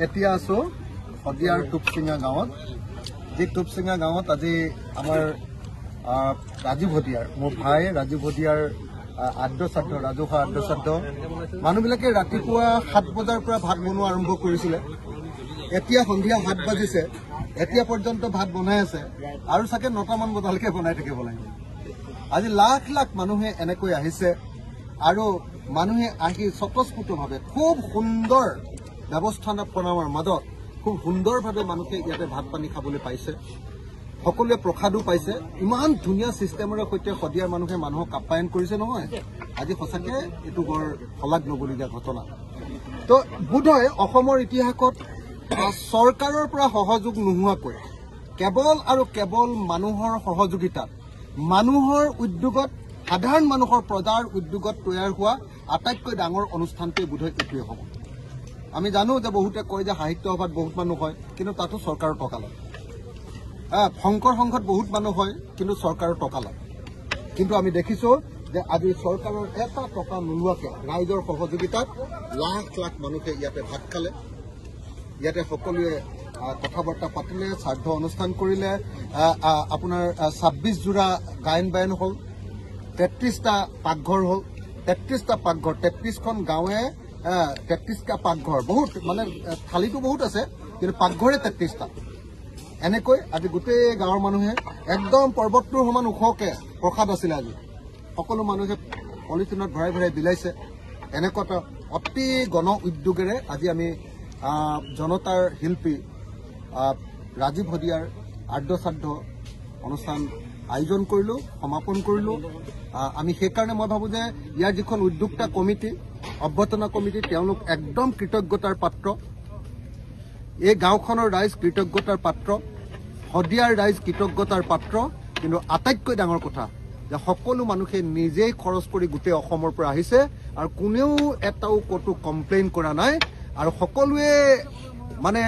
এতিয়া আছো শদিয়াৰ টুপচিঙা গাঁৱত যি টুপচিঙা গাঁৱত আজি আমাৰ ৰাজীৱ ভদিয়াৰ মোৰ ভাই ৰাজীৱ ভদিয়াৰ আদ্যশ্ৰাদ্ধ ৰাজহুৱা আদ্যশ্ৰাদ্ধ মানুহবিলাকে ৰাতিপুৱা 7 বজাৰ পৰা ভাত বনোৱা আৰম্ভ কৰিছিলে এতিয়া সন্ধিয়া 7 বাজিছে এতিয়া পৰ্যন্ত ভাত বনাই আছে আৰু চাগে 9টামান বজালৈকে বনাই থাকিব লাগিব আজি লাখ লাখ মানুহে এনেকৈ আহিছে আৰু মানুহে আহি স্বতঃস্ফূৰ্তভাৱে খুব সুন্দৰ ব্যৱস্থাপনাৰ মাজত খুব সুন্দৰভাৱে মানুহে ইয়াতে ভাত পানী খাবলৈ পাইছে সকলোৱে প্ৰসাদো পাইছে ইমান ধুনীয়া সিস্টেমৰে সৈতে শদিয়াৰ মানুহে মানুহক আপ্যায়ন কৰিছে নহয় আজি সঁচাকৈ এইটো বৰ শলাগ ল'বলগীয়া ঘটনা তো বোধহয় অসমৰ ইতিহাসত চৰকাৰৰ পৰা সহযোগ নোহোৱাকৈ কেৱল আৰু কেৱল মানুহৰ সহযোগিতাত মানুহৰ উদ্যোগত সাধাৰণ মানুহৰ প্ৰজাৰ উদ্যোগত তৈয়াৰ হোৱা আটাইতকৈ ডাঙৰ অনুষ্ঠানটোৱে বোধহয় এইটোৱে হ'ব আমি জানো যে বহুতে কয় যে সাহিত্য সভাত বহুত মানুহ হয় কিন্তু তাতো চৰকাৰৰ টকা লয় শংকৰ সংঘত বহুত মানুহ হয় কিন্তু চৰকাৰৰ টকা লয় কিন্তু আমি দেখিছো যে আজি চৰকাৰৰ এটা টকা নোলোৱাকৈ ৰাইজৰ সহযোগিতাত লাখ লাখ মানুহে ইয়াতে ভাত খালে ইয়াতে সকলোৱে কথা বাৰ্তা পাতিলে শ্ৰাদ্ধ অনুষ্ঠান কৰিলে আপোনাৰ 26 জোৰা গায়ন বায়ন হ'ল 33টা পাকঘৰ হ'ল 33টা পাকঘৰ 33খন গাঁৱে 33টা পাকঘৰ বহুত মানে থালিটো বহুত আছে কিন্তু পাকঘৰে 33টা এনেকৈ আজি গোটেই গাঁৱৰ মানুহে একদম পৰ্বতটোৰ সমান ওখকৈ প্ৰসাদ আছিলে আজি সকলো মানুহে পলিথিনত ভৰাই ভৰাই বিলাইছে এনেকুৱা এটা অতি গণ উদ্যোগেৰে আজি আমি জনতাৰ শিল্পী ৰাজীৱ ভদিয়াৰ আদ্যশ্ৰাদ্ধ অনুষ্ঠান আয়োজন কৰিলোঁ সমাপন কৰিলোঁ আমি সেইকাৰণে মই ভাবোঁ যে ইয়াৰ যিখন উদ্যোক্তা কমিটি অভ্যৰ্থনা কমিটি তেওঁলোক একদম কৃতজ্ঞতাৰ পাত্ৰ এই গাঁওখনৰ ৰাইজ কৃতজ্ঞতাৰ পাত্ৰ শদিয়াৰ ৰাইজ কৃতজ্ঞতাৰ পাত্ৰ কিন্তু আটাইতকৈ ডাঙৰ কথা যে সকলো মানুহে নিজেই খৰচ কৰি গোটেই অসমৰ পৰা আহিছে আৰু কোনেও এটাও ক'তো কমপ্লেইন কৰা নাই আৰু সকলোৱে মানে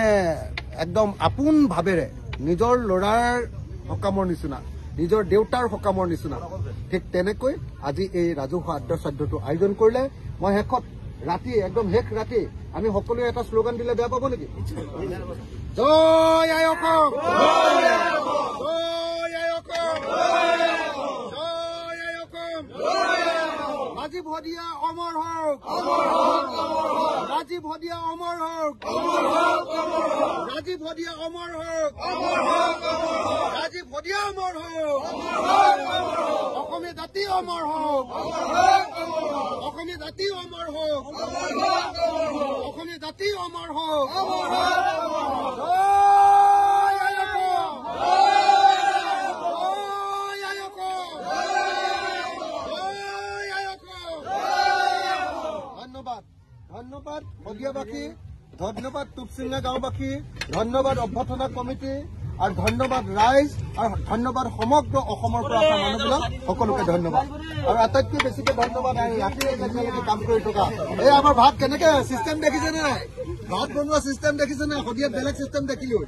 একদম আপোন ভাৱেৰে নিজৰ ল'ৰাৰ সকামৰ নিচিনা নিজৰ দেউতাৰ সকামৰ নিচিনা ঠিক তেনেকৈ আজি এই ৰাজহুৱা আদ্যশ্ৰাদ্ধটো আয়োজন কৰিলে মই শেষত ৰাতি একদম শেষ ৰাতি আমি সকলোৱে এটা শ্লোগান দিলে বেয়া পাব নেকি জয় আই অসম জয় আই অসম জয় আই অসম ৰাজীৱ ভদিয়া অমৰ হওক ৰাজীৱ ভদিয়া অমৰ হওক ৰাজীৱ ভদিয়া অমৰ হওক ৰাজীৱ ভদিয়া অমৰ হওক অসমীয়া জাতি অমৰ হওক অসমীয়া জাতি অমৰ হওক অসমীয়া জাতি অমৰ হওক ধন্যবাদ শদিয়াবাসী ধন্যবাদ টুপচিঙা গাঁওবাসী ধন্যবাদ অভ্যৰ্থনা কমিটি আৰু ধন্যবাদ ৰাইজ আৰু ধন্যবাদ সমগ্ৰ অসমৰ পৰা অহা মানুহবিলাক সকলোকে ধন্যবাদ আৰু আটাইতকৈ বেছিকৈ ধন্যবাদ ৰাতি এতিয়ালৈকে কাম কৰি থকা এই আমাৰ ভাত কেনেকৈ চিষ্টেম দেখিছে নে ভাত বনোৱা চিষ্টেম দেখিছে নে শদিয়াত বেলেগ চিষ্টেম দেখিলো